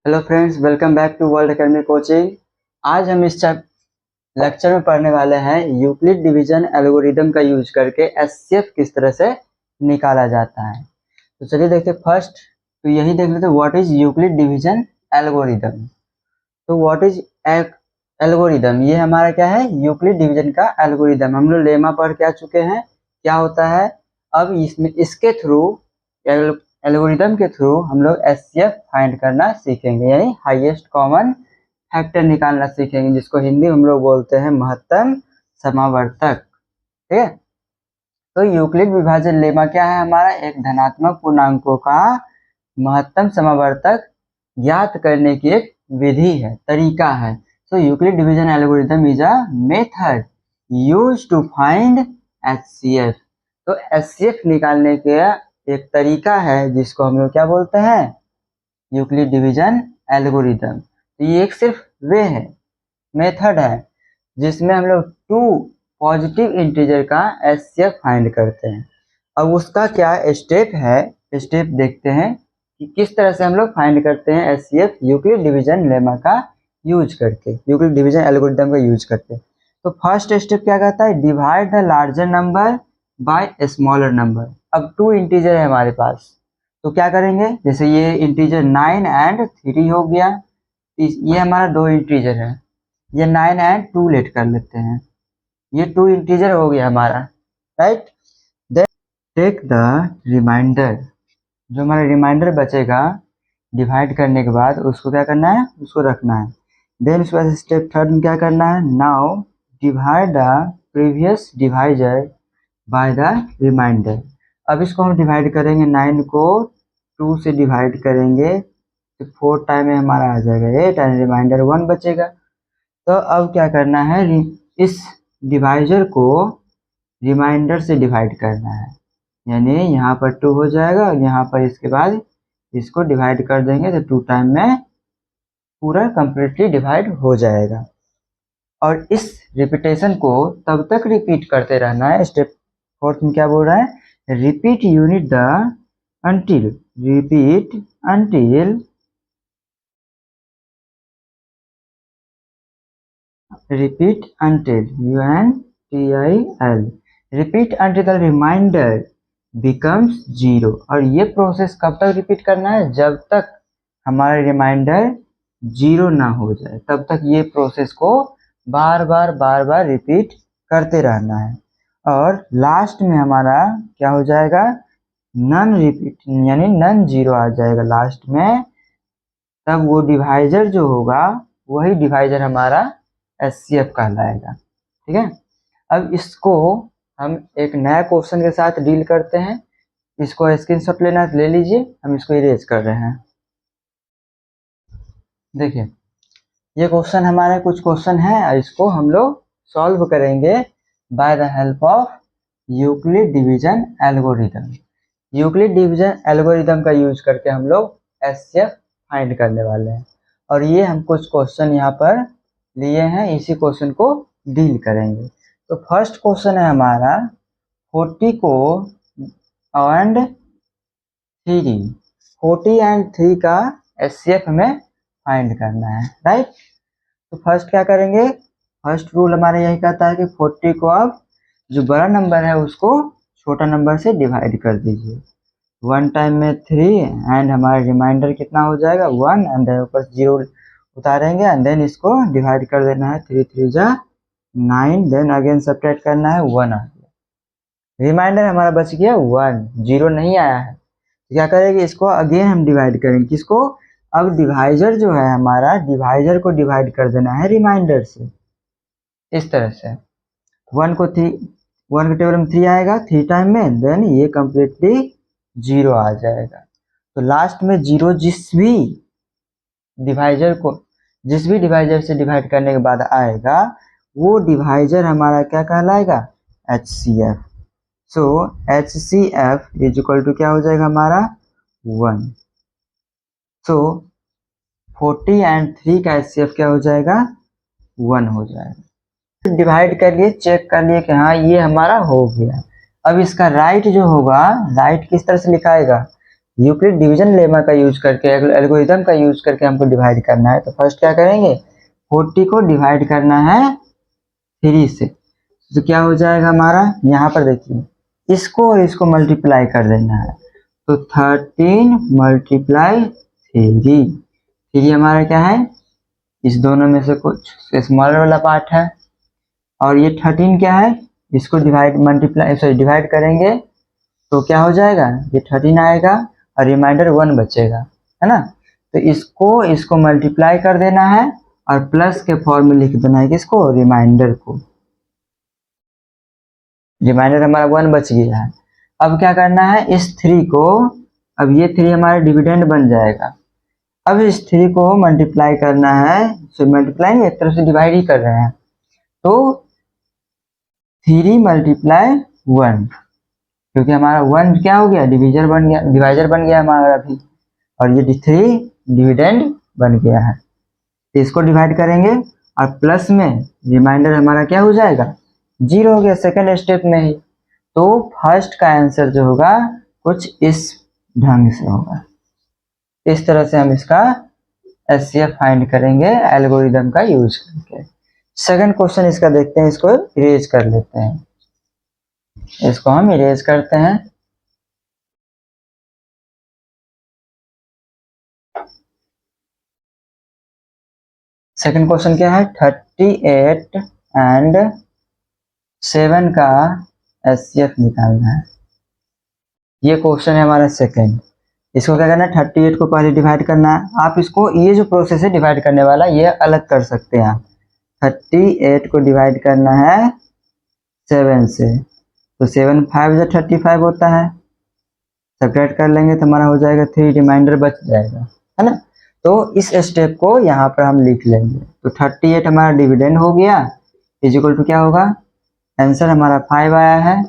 Hello friends, welcome back to World Academy coaching. आज हम इस लेक्चर में पढ़ने वाले हैं यूक्लिड डिवीजन एल्गोरिदम का यूज करके एचसीएफ किस तरह से निकाला जाता है। तो चलिए देखते हैं। फर्स्ट तो यही देख लेते हैं, what is Euclid division algorithm. तो व्हाट इज एल्गोरिदम, ये हमारा क्या है, यूक्लिड डिवीजन का एल्गोरिदम। हम लोग लेमा पढ़ के आ चुके हैं क्या होता है। अब इसमें इसके थ्रू, एल्गोरिदम के थ्रू हम लोग एचसीएफ फाइंड करना सीखेंगे, यानी हाईएस्ट कॉमन फैक्टर निकालना सीखेंगे, जिसको हिंदी में हम लोग बोलते हैं महत्तम समावर्तक। ठीक है। तो यूक्लिड विभाजन लेमा क्या है हमारा, एक धनात्मक पूर्णांकों का महत्तम समावर्तक ज्ञात करने की एक विधि है, तरीका है। So Euclid division algorithm is a method used to find HCF. तो एचसीएफ निकालने के एक तरीका है जिसको हम लोग क्या बोलते हैं, यूक्लिड डिवीजन एल्गोरिदम। तो ये एक सिर्फ वे है, मेथड है, जिसमें हम लोग टू पॉजिटिव इंटीजर का एचसीएफ फाइंड करते हैं। अब उसका क्या स्टेप है, स्टेप देखते हैं कि किस तरह से हम लोग फाइंड करते हैं एचसीएफ यूक्लिड डिवीजन लेमा का यूज करके, यूक्लिड डिवीजन एल्गोरिदम का यूज करके। तो फर्स्ट स्टेप क्या कहता है, divide the larger number by smaller number. अब टू इंटीजर है हमारे पास, तो क्या करेंगे, जैसे ये इंटीजर 9 एंड 3 हो गया, ये हमारा दो इंटीजर है, ये 9 एंड 2 लेट कर लेते हैं, ये 2 इंटीजर हो गया हमारा, right. Then take the remainder, जो हमारा रिमाइंडर बचेगा डिवाइड करने के बाद उसको क्या करना है, उसको रखना है। देन उसके बाद स्टेप थर्ड में क्या करना है, now divide the previous divisor by the remainder. अब इसको हम डिवाइड करेंगे, 9 को 2 से डिवाइड करेंगे तो 4 टाइम में हमारा आ जाएगा 8 एंड रिमाइंडर 1 बचेगा। तो अब क्या करना है, इस डिवाइजर को रिमाइंडर से डिवाइड करना है, यानी यहाँ पर 2 हो जाएगा और यहाँ पर इसके बाद इसको डिवाइड कर देंगे तो 2 टाइम में पूरा कंप्लीटली डिवाइड हो जाएगा। और इस रिपीटेशन को तब तक रिपीट करते रहना है। स्टेप फोर्थ में क्या बोल रहा है, repeat unit the until, repeat until UNTIL, repeat until the remainder becomes 0। और ये प्रोसेस कब तक रिपीट करना है, जब तक हमारा रिमाइंडर 0 ना हो जाए, तब तक ये प्रोसेस को बार बार रिपीट करते रहना है। और लास्ट में हमारा क्या हो जाएगा, नन रिपीट, यानी नन 0 आ जाएगा लास्ट में। तब वो डिवाइजर जो होगा वही डिवाइजर हमारा एचसीएफ कहलाएगा। ठीक है। अब इसको हम एक नया क्वेश्चन के साथ डील करते हैं। इसको स्क्रीनशॉट लेना है तो ले लीजिए, हम इसको इरेज कर रहे हैं। देखिए ये क्वेश्चन हमारे कुछ क्वेश्चन है, इसको हम लोग सॉल्व करेंगे by the help of Euclid division algorithm. Euclid division algorithm का यूज करके हम लोग एचसीएफ फाइंड करने वाले हैं। और ये हम कुछ क्वेश्चन यहाँ पर लिए हैं, इसी क्वेश्चन को डील करेंगे। तो फर्स्ट क्वेश्चन है हमारा 40 को एंड 3, 40 एंड 3 का एचसीएफ हमें फाइंड करना है, राइट। तो फर्स्ट क्या करेंगे, फर्स्ट रूल हमारा यही कहता है कि 40 को आप जो बड़ा नंबर है उसको छोटा नंबर से डिवाइड कर दीजिए। 1 टाइम में 3 एंड हमारा रिमाइंडर कितना हो जाएगा 1, एंड देन ऊपर 0 उतारेंगे एंड देन इसको डिवाइड कर देना है, 3 3 जा 9, देन अगेन सब्ट्रैक्ट करना है, 1 आ गया। रिमाइंडर हमारा बच गया 1, 0 नहीं आया है। तो क्या करेंगे, इसको अगेन हम डिवाइड करेंगे, किसको, अब डिवाइजर जो है हमारा, डिवाइजर को डिवाइड कर देना है रिमाइंडर से, इस तरह से। 1 को 3, 1 के टेबल में 3 आएगा 3 टाइम में, देन ये कंप्लीटली 0 आ जाएगा। तो लास्ट में 0 जिस भी डिवाइजर से डिवाइड करने के बाद आएगा वो डिवाइजर हमारा क्या कहलाएगा, HCF. So HCF is equal to क्या हो जाएगा हमारा 1। सो 40 एंड 3 का एचसीएफ क्या हो जाएगा 1 हो जाएगा। डिवाइड कर लिए, चेक कर लिए कि हाँ ये हमारा हो गया। अब इसका राइट जो होगा, राइट किस तरह से लिखाएगा, यूक्लिड डिवीजन लेमा का यूज करके, एल्गोरिदम का यूज करके हमको डिवाइड करना है। तो फर्स्ट क्या करेंगे, 40 को डिवाइड करना है 3 से। तो क्या हो जाएगा हमारा, यहाँ पर देखिए इसको और इसको मल्टीप्लाई कर देना है। तो 13 मल्टीप्लाई 3 हमारा क्या है, इस दोनों में से कुछ स्मॉलर वाला पार्ट है। और ये 13 क्या है, इसको डिवाइड करेंगे तो क्या हो जाएगा, ये 13 आएगा और रिमाइंडर 1 बचेगा, है ना। तो इसको मल्टीप्लाई कर देना है और प्लस के फॉर्म में लिख देना है किसको, रिमाइंडर को। रिमाइंडर हमारा 1 बच गया है। अब क्या करना है, इस 3 को, अब ये 3 हमारा डिविडेंड बन जाएगा। अब इस 3 को मल्टीप्लाई करना है, तो मल्टीप्लाई एक तरफ से डिवाइड ही कर रहे हैं। तो 3 मल्टीप्लाई 1, क्योंकि हमारा 1 क्या हो गया, डिवाइजर बन गया हमारा अभी, और ये 3 डिविडेंड बन गया है। तो इसको डिवाइड करेंगे और प्लस में रिमाइंडर हमारा क्या हो जाएगा, 0 हो गया सेकेंड स्टेप में ही। तो फर्स्ट का आंसर जो होगा कुछ इस ढंग से होगा। इस तरह से हम इसका एचसीएफ फाइंड करेंगे एल्गोरिदम का यूज करके। सेकंड क्वेश्चन इसका देखते हैं, इसको इरेज कर लेते हैं, इसको हम इरेज करते हैं। सेकंड क्वेश्चन क्या है, 38 एंड 7 का एचसीएफ निकालना है। ये क्वेश्चन है हमारा सेकंड। इसको क्या करना है, 38 को पहले डिवाइड करना है। आप इसको, ये जो प्रोसेस है डिवाइड करने वाला, ये अलग कर सकते हैं। 38 को डिवाइड करना है 7 से, तो 7 5 या 35 होता है, सब्ट्रैक्ट कर लेंगे तो हमारा हो जाएगा 3, रिमाइंडर बच जाएगा, है ना। तो इस स्टेप को यहाँ पर हम लिख लेंगे। तो 38 हमारा डिविडेंड हो गया, इज इक्वल टू क्या होगा, आंसर हमारा 5 आया है,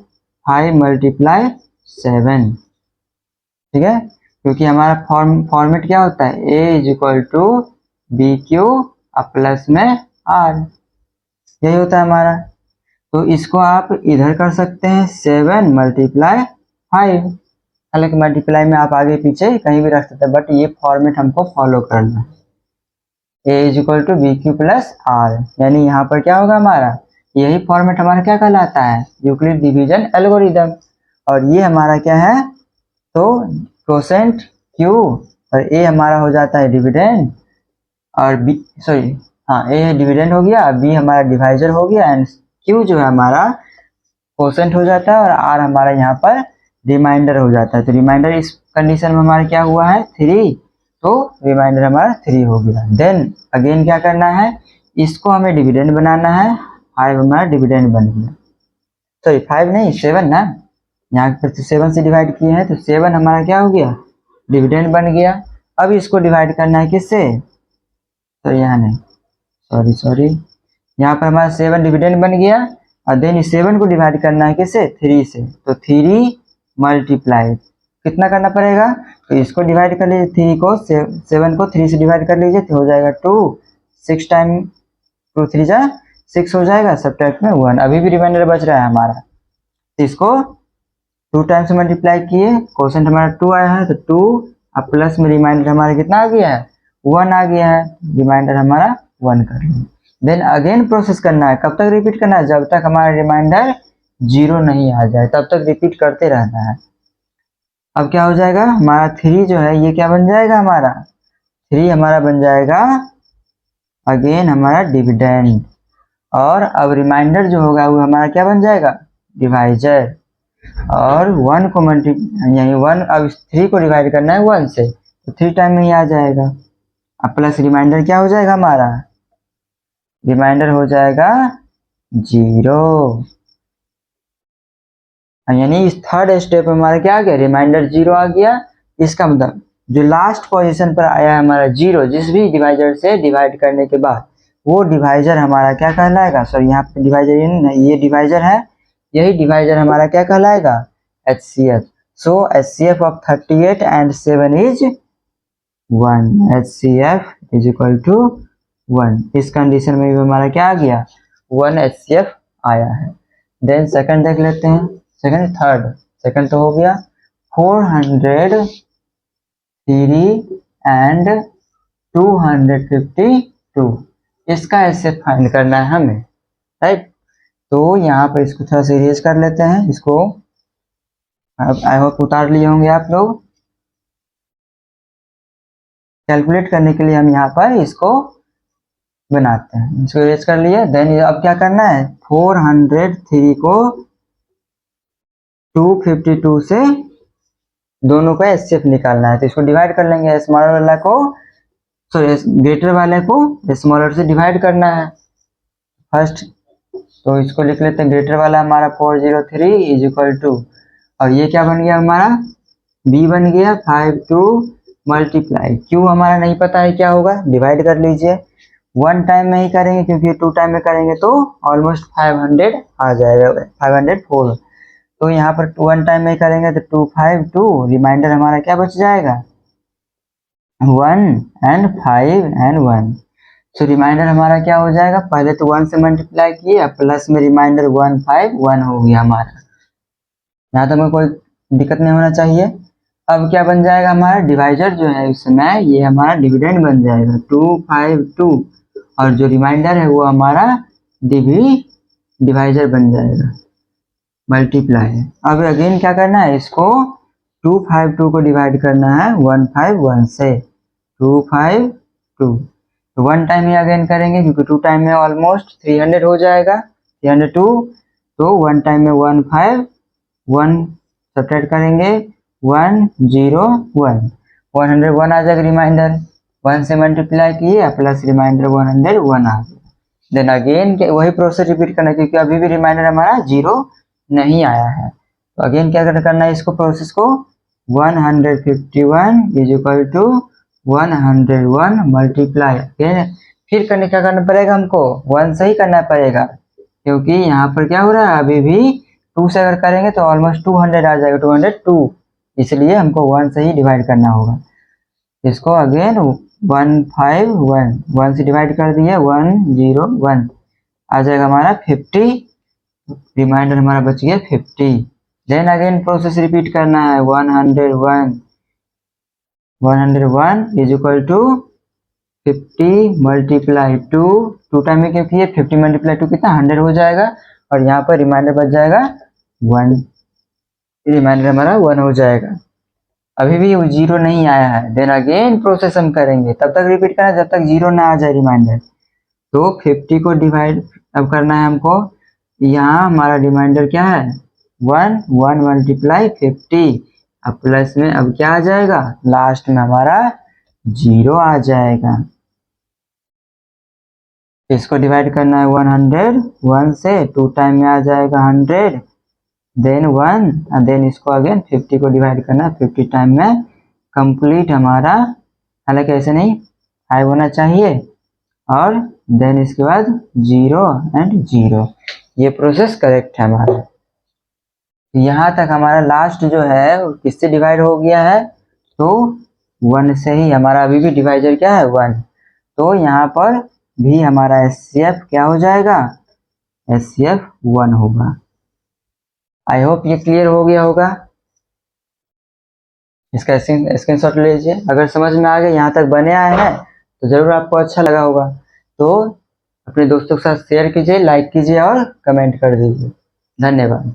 5 मल्टीप्लाई 7, ठीक है। क्योंकि हमारा फॉर्मेट क्या होता है, a is equal to b q plus में आर, यही होता है हमारा। तो इसको आप इधर कर सकते हैं 7 मल्टीप्लाई 5, हालांकि मल्टीप्लाई में आप आगे पीछे कहीं भी रख सकते हैं, बट ये फॉर्मेट हमको फॉलो करना है। A is equal to b q plus r, यानी यहाँ पर क्या होगा हमारा, यही फॉर्मेट हमारा क्या कहलाता है, यूक्लिड डिवीजन एल्गोरिदम। और ये हमारा क्या है, तो कोसेंट क्यू, और ए हमारा हो जाता है डिविडेंड, और बी, सॉरी हाँ, ए डिविडेंड हो गया, बी हमारा डिवाइजर हो गया, एंड क्यू जो है हमारा कोसेंट हो जाता है, और आर हमारा यहाँ पर रिमाइंडर हो जाता है। तो रिमाइंडर इस कंडीशन में हमारा क्या हुआ है, 3, तो रिमाइंडर हमारा 3 हो गया। देन अगेन क्या करना है, इसको हमें डिविडेंड बनाना है, 5 हमारा डिविडेंड बन गया, सॉरी 5 नहीं 7 ना, यहाँ पर 7 से डिवाइड किए हैं, तो 7 हमारा क्या हो गया, डिविडेंड बन गया। अब इसको डिवाइड करना है किससे, तो यहाँ नहीं, सॉरी यहाँ पर हमारा 7 डिविडेंड बन गया, और देन इस 7 को डिवाइड करना है किससे, 3 से। तो 3 मल्टीप्लाई कितना करना पड़ेगा, तो इसको डिवाइड कर लीजिए, 3 को 7 को 3 से डिवाइड कर लीजिए, तो हो जाएगा 2, 6 टाइम 2 3 जा 6 हो जाएगा, सब्ट्रैक्ट में 1, अभी भी रिमाइंडर बच रहा है हमारा। तो इसको 2 टाइम्स मल्टीप्लाई किए, क्वोशेंट हमारा 2 आया है, तो 2 अब प्लस में रिमाइंडर हमारा कितना आ गया है, 1 आ गया है, रिमाइंडर हमारा 1 कर लिया। देन अगेन प्रोसेस करना है, कब तक रिपीट करना है, जब तक हमारा रिमाइंडर 0 नहीं आ जाए, तब तक रिपीट करते रहना है। अब क्या हो जाएगा, हमारा 3 जो है ये क्या बन जाएगा, हमारा 3 हमारा बन जाएगा अगेन हमारा डिविडेंड, और अब रिमाइंडर जो होगा वो हमारा क्या बन जाएगा, डिवाइजर, और 1 को यही 1, अब 3 को डिवाइड करना है 1 से, तो 3 टाइम में ही आ जाएगा। अब प्लस रिमाइंडर क्या हो जाएगा हमारा, रिमाइंडर हो जाएगा 0, यानी इस थर्ड स्टेप में हमारा क्या आ गया, रिमाइंडर 0 आ गया। इसका मतलब जो लास्ट पोजीशन पर आया है हमारा 0, जिस भी डिवाइजर से डिवाइड करने के बाद, वो डिवाइजर हमारा क्या कहलाएगा, सॉरी यहाँ पे डिवाइजर ये डिवाइजर है, यही डिवाइजर हमारा क्या कहलाएगा, HCF। So HCF of 38 and 7 is 1, HCF is equal to 1। इस कंडीशन में भी हमारा क्या आ गया, 1 HCF आया है। देन सेकंड देख लेते हैं, सेकंड थर्ड, सेकंड तो हो गया 400 3 एंड 252, इसका एचसीएफ फाइंड करना है हमें, राइट। तो यहाँ पर इसको थोड़ा सा इरेज कर लेते हैं, इसको अब आई होप उतार लिए होंगे आप लोग। कैलकुलेट करने के लिए हम यहाँ पर इसको बनाते हैं, इसको इरेज कर लिया। देन अब क्या करना है, 403 को 252 से दोनों का एचसीएफ निकालना है। तो इसको डिवाइड कर लेंगे, स्मॉलर वाला को सॉरी ग्रेटर वाले को स्मॉलर से डिवाइड करना है फर्स्ट। तो इसको लिख लेते हैं, ग्रेटर वाला हमारा 403 इज इक्वल टू, और ये क्या बन गया हमारा, b बन गया 52 मल्टीप्लाई, क्यों हमारा नहीं पता है क्या होगा, डिवाइड कर लीजिए। वन टाइम में ही करेंगे क्योंकि 2 टाइम में करेंगे तो ऑलमोस्ट 500 आ जाएगा, 504। तो यहाँ पर 1 टाइम में ही करेंगे तो 252, रिमाइंडर हमारा क्या बच जाएगा, 1 एंड 5 एंड 1। सो रिमाइंडर हमारा क्या हो जाएगा, पहले तो 1 से मल्टीप्लाई किए प्लस में रिमाइंडर 151 हो गया हमारा। यहाँ तक में कोई दिक्कत नहीं होना चाहिए। अब क्या बन जाएगा हमारा, डिवाइजर जो है इस समय ये हमारा डिविडेंड बन जाएगा 252, और जो रिमाइंडर है वो हमारा डिवाइजर बन जाएगा, मल्टीप्लाई। अब अगेन क्या करना है, इसको 252 को डिवाइड करना है 151 से, 252 तो 1 टाइम ही अगेन करेंगे क्योंकि 2 टाइम में ऑलमोस्ट 300 हो जाएगा, 302। तो 1 टाइम में 151 सब्ट्रैक्ट करेंगे 101, 101 आ जाएगा रिमाइंडर, 1 से मल्टीप्लाई किए प्लस रिमाइंडर 101 आ गया। देन अगेन वही प्रोसेस रिपीट करना क्योंकि अभी भी रिमाइंडर हमारा 0 नहीं आया है। तो अगेन क्या करना है, इसको प्रोसेस को 151 इज इक्वल टू 101 मल्टीप्लाई, फिर करने क्या करना पड़ेगा हमको, 1 से ही करना पड़ेगा क्योंकि यहाँ पर क्या हो रहा है, अभी भी 2 से अगर करेंगे तो ऑलमोस्ट 200 आ जाएगा, 202, इसलिए हमको 1 से ही डिवाइड करना होगा। इसको अगेन 151, 1 से डिवाइड कर दिए 101 आ जाएगा हमारा 50, रिमाइंडर हमारा बच गया 50। देन अगेन प्रोसेस रिपीट करना है 101 is equal to 50 multiply 2 time में क्योंकि ये 50 मल्टीप्लाई 2 कितना 100 हो जाएगा, और यहाँ पर रिमाइंडर बच जाएगा 1, रिमाइंडर हमारा 1 हो जाएगा। अभी भी 0 नहीं आया है। देन अगेन प्रोसेस हम करेंगे, तब तक रिपीट करना जब तक 0 ना आ जाए रिमाइंडर। तो 50 को डिवाइड अब करना है हमको, यहाँ हमारा रिमाइंडर क्या है 1 मल्टीप्लाई 50, अब प्लस में अब क्या आ जाएगा, लास्ट में हमारा 0 आ जाएगा। इसको डिवाइड करना है 101 से, 2 टाइम में आ जाएगा 100, देन 1, देन इसको अगेन 50 को डिवाइड करना है 50 टाइम में, कंप्लीट हमारा, हालांकि ऐसे नहीं 5 होना चाहिए, और देन इसके बाद 0 एंड 0, ये प्रोसेस करेक्ट है हमारा। यहाँ तक हमारा लास्ट जो है किससे डिवाइड हो गया है, तो 1 से ही, हमारा अभी भी डिवाइजर क्या है 1, तो यहाँ पर भी हमारा एचसीएफ क्या हो जाएगा, एचसीएफ 1 होगा। आई होप ये क्लियर हो गया होगा। इसका स्क्रीनशॉट ले लीजिए, अगर समझ में आ गया, यहाँ तक बने आए हैं तो जरूर आपको अच्छा लगा होगा। तो अपने दोस्तों के साथ शेयर कीजिए, लाइक कीजिए और कमेंट कर दीजिए। धन्यवाद।